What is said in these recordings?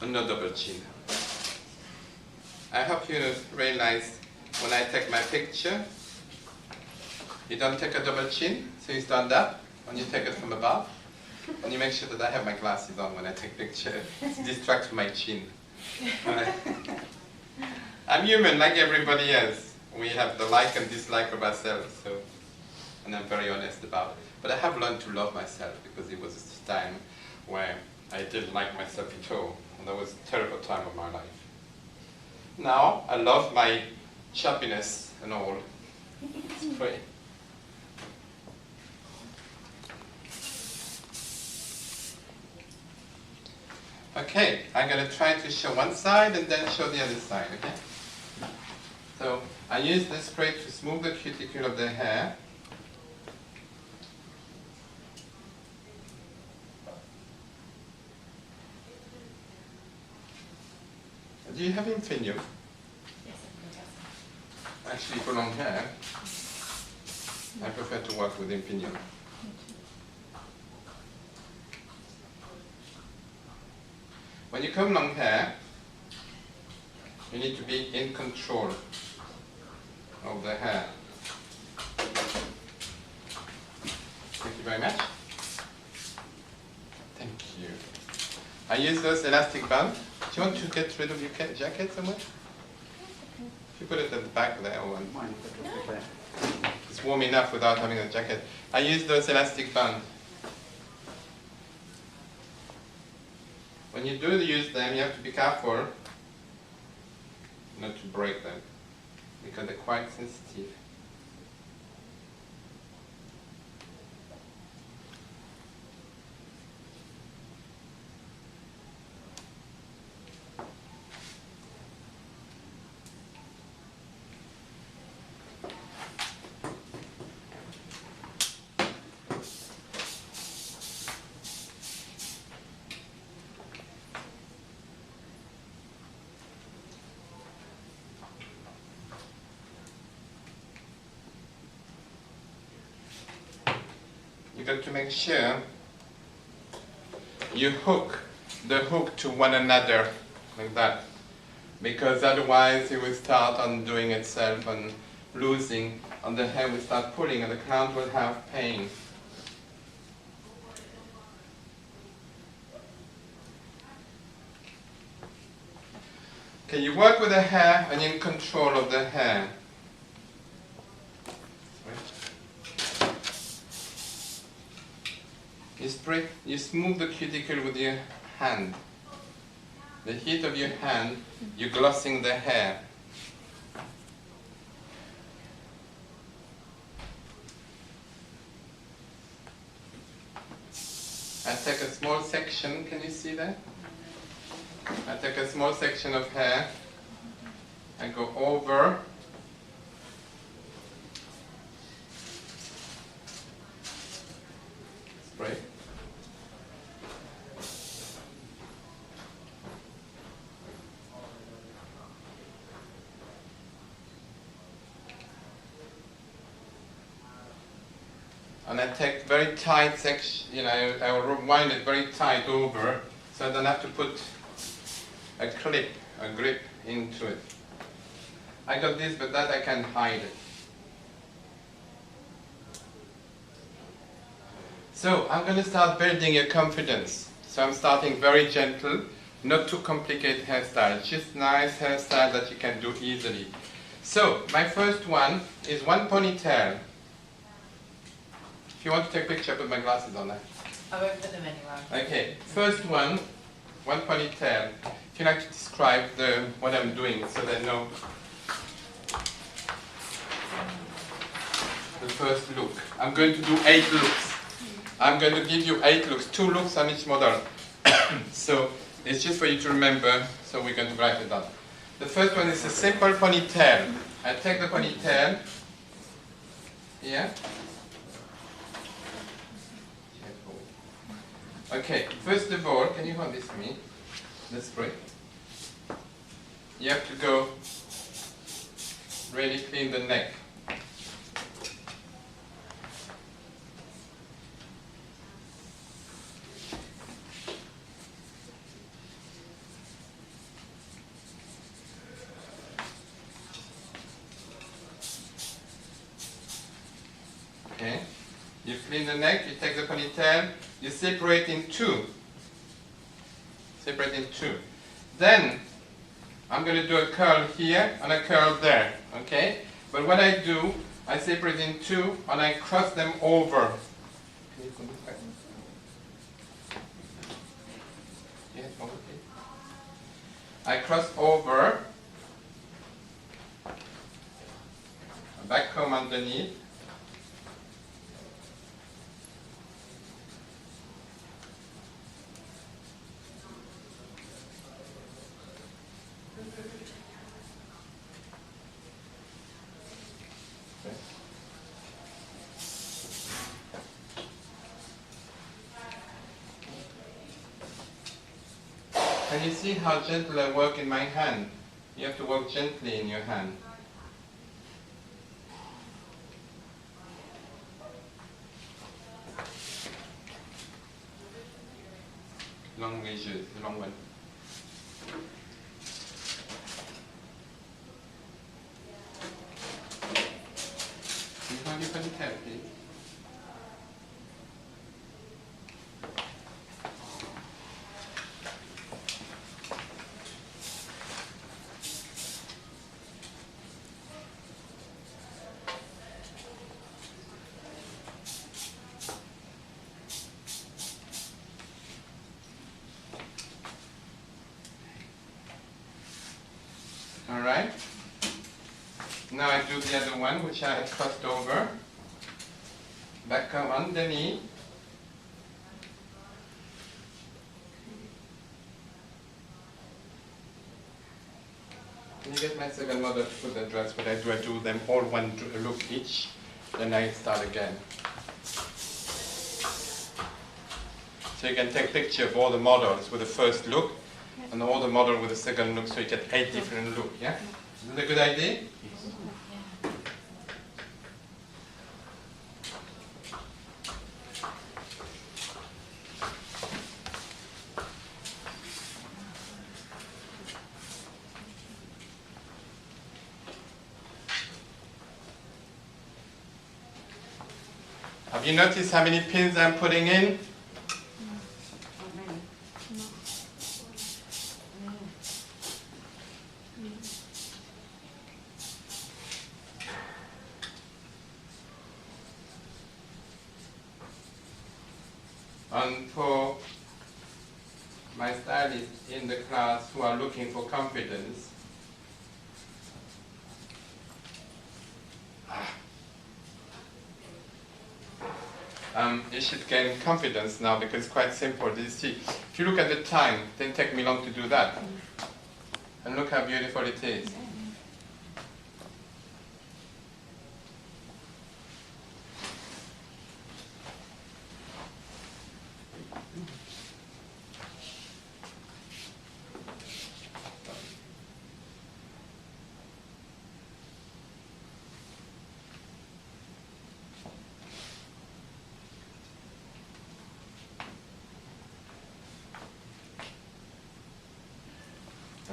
no double chin. I hope you realize when I take my picture, you don't take a double chin, so you stand up when you take it from above, and you make sure that I have my glasses on when I take picture. It distracts my chin. I'm human like everybody else. We have the like and dislike of ourselves, so, and I'm very honest about it. But I have learned to love myself because it was a time where I didn't like myself at all, and that was a terrible time of my life. Now I love my chubbiness and all. It's great. Okay, I'm going to try to show one side and then show the other side, okay? So I use this spray to smooth the cuticle of the hair. Do you have Infineum? Yes, Actually, for long hair, I prefer to work with Infineum. When you comb long hair, you need to be in control of the hair. Thank you very much. Thank you. I use those elastic bands. Do you want to get rid of your jacket somewhere? If you put it at the back there, or it's warm enough without having a jacket. I use those elastic bands. When you do use them, you have to be careful not to break them, because they're quite sensitive. Got to make sure you hook the hook to one another like that, because otherwise it will start undoing itself and losing, and the hair will start pulling and the client will have pain. Okay, you work with the hair and in control of the hair. You smooth the cuticle with your hand. The heat of your hand, you're glossing the hair. I take a small section, can you see that? I take a small section of hair, I go over, spray. And I take very tight section, I will wind it very tight over, so I don't have to put a clip, a grip into it. I got this, but that I can hide it. So I'm going to start building your confidence. So I'm starting very gentle, not too complicated hairstyle, just nice hairstyle that you can do easily. So my first one is one ponytail. If you want to take a picture, put my glasses on there. I won't put them anywhere. Okay, first one ponytail. If you like to describe what I'm doing so they know the first look. I'm going to do 8 looks. I'm going to give you 8 looks, 2 looks on each model. So it's just for you to remember, so we're going to write it down. The first one is a simple ponytail. I take the ponytail here. Okay, first of all, can you hold this for me? That's great. You have to go really clean the neck. You clean the neck, you take the ponytail, you separate in two. Separate in two. Then, I'm going to do a curl here and a curl there, okay? But what I do, I separate in two and I cross them over. I cross over, a back comb underneath, Can you see how gentle I work in my hand? You have to work gently in your hand. Long measures, long one. Can you hold your ponytail, please? Alright. Now I do the other one, which I crossed over. Back comb underneath. Can you get my second model to put the dress? What I do them all one look each, then I start again. So you can take picture of all the models with the first look, and all the model with the second look, so you get 8 different looks, yeah? Is that a good idea? Have you noticed how many pins I'm putting in? And for my stylists in the class who are looking for confidence, you should gain confidence now because it's quite simple. You see, if you look at the time, it didn't take me long to do that. And look how beautiful it is.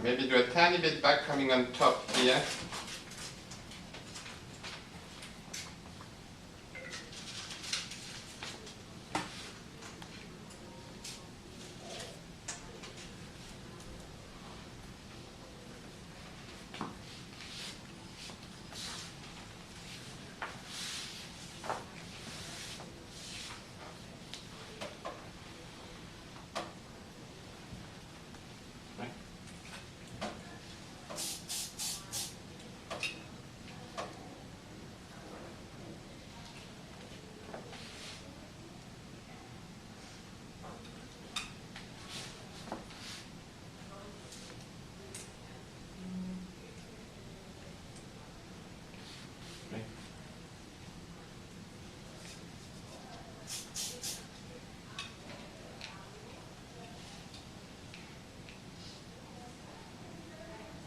Maybe do a tiny bit back coming on top here.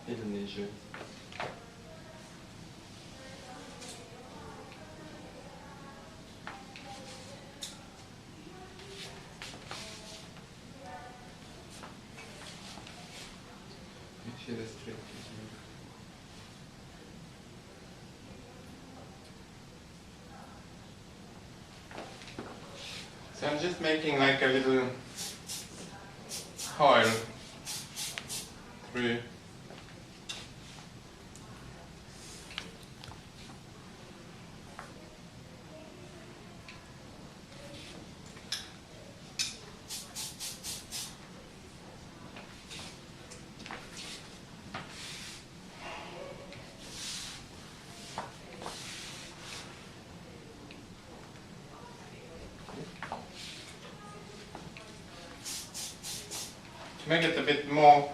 Indonesia. Make sure the straight is moved. So I'm just making like a little coil through. To make it a bit more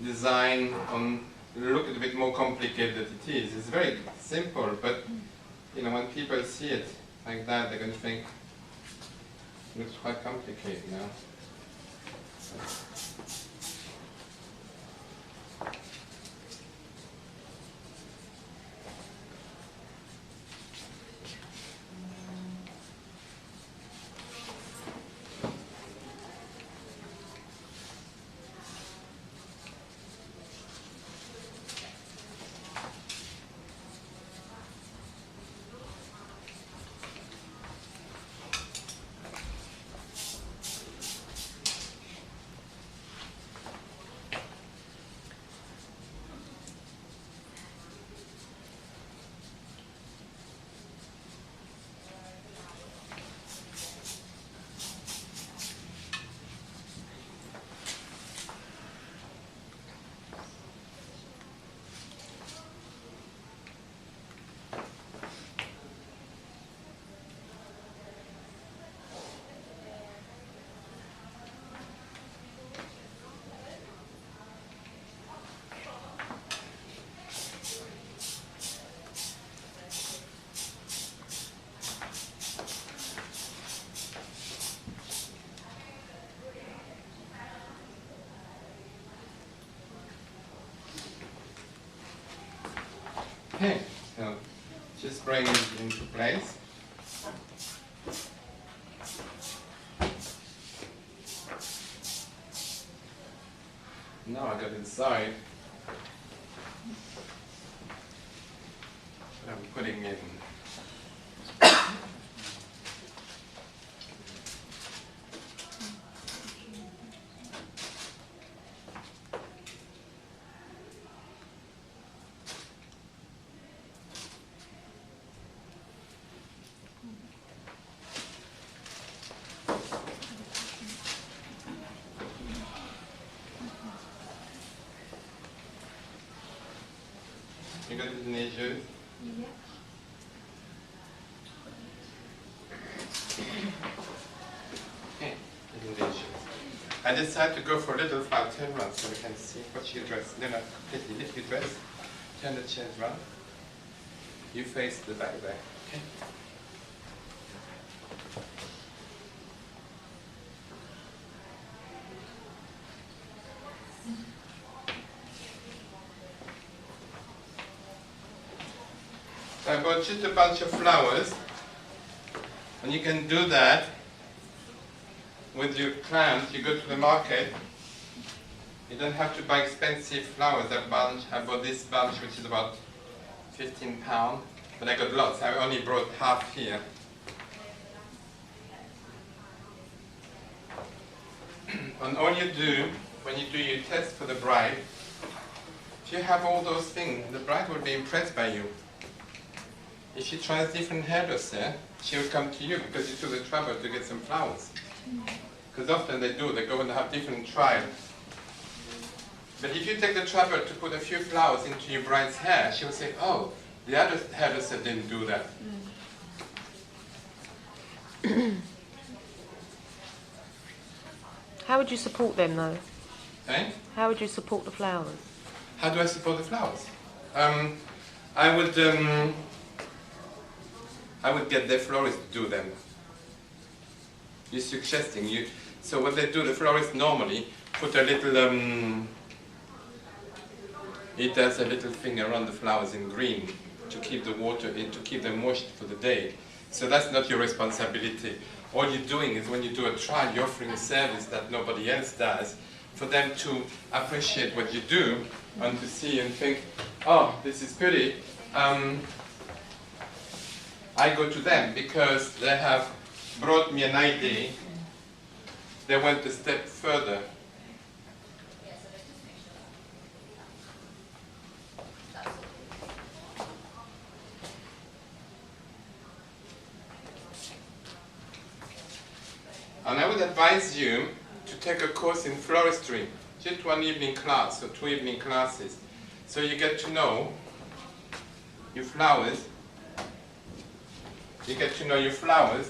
design on look a bit more complicated than it is. It's very simple, but you know, when people see it like that, they're going to think it looks quite complicated now. Okay, so just bring it into place. Now I got inside. What I'm putting in. You got it in the edges? Yeah. Okay, in the edges. I decided to go for a little flat turn round so we can see what your dress. No, not completely. Lift your dress. Turn the chairs round. You face the back there. Okay. So I bought just a bunch of flowers, and you can do that with your plants. You go to the market, you don't have to buy expensive flowers. I bought this bunch, which is about £15, but I got lots. I only brought half here. And all you do, when you do your test for the bride, if you have all those things, the bride will be impressed by you. If she tries different hairdresser, she will come to you because you took the trouble to get some flowers. Because often they go and have different trials. But if you take the trouble to put a few flowers into your bride's hair, she will say, oh, the other hairdresser didn't do that. How would you support them though? Eh? How would you support the flowers? How do I support the flowers? I would get the florist to do them. You're suggesting you. So what they do, the florist normally put a little. It does a little thing around the flowers in green to keep the water in, to keep them moist for the day. So that's not your responsibility. All you're doing is when you do a trial, you're offering a service that nobody else does, for them to appreciate what you do and to see and think, oh, this is pretty. I go to them because they have brought me an idea, they went a step further. And I would advise you to take a course in floristry, just one evening class or 2 evening classes, so you get to know your flowers. You get to know your flowers,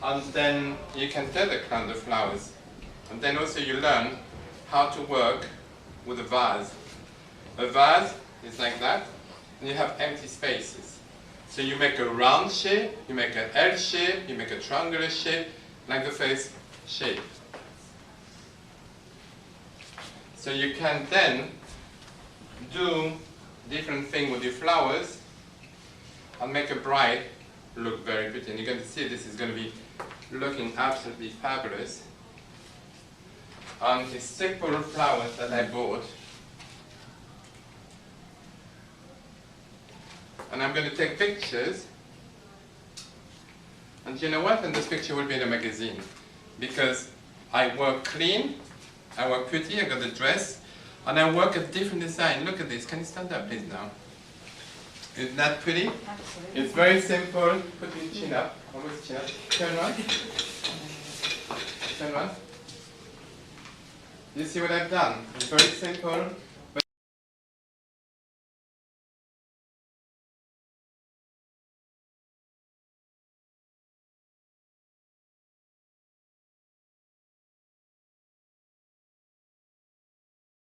and then you can dedicate the flowers. And then also you learn how to work with a vase. A vase is like that, and you have empty spaces. So you make a round shape, you make an L shape, you make a triangular shape, like the face shape. So you can then do different things with your flowers and make a bride look very pretty. And you're going to see this is going to be looking absolutely fabulous. And these simple flowers that I bought. And I'm going to take pictures. And you know what? And this picture will be in a magazine. Because I work clean, I work pretty, I got the dress, and I work a different design. Look at this. Can you stand up, please, now? Isn't that pretty? Absolutely. It's very simple. Put your chin up. Almost chin up. Turn around. Turn around. You see what I've done? It's very simple.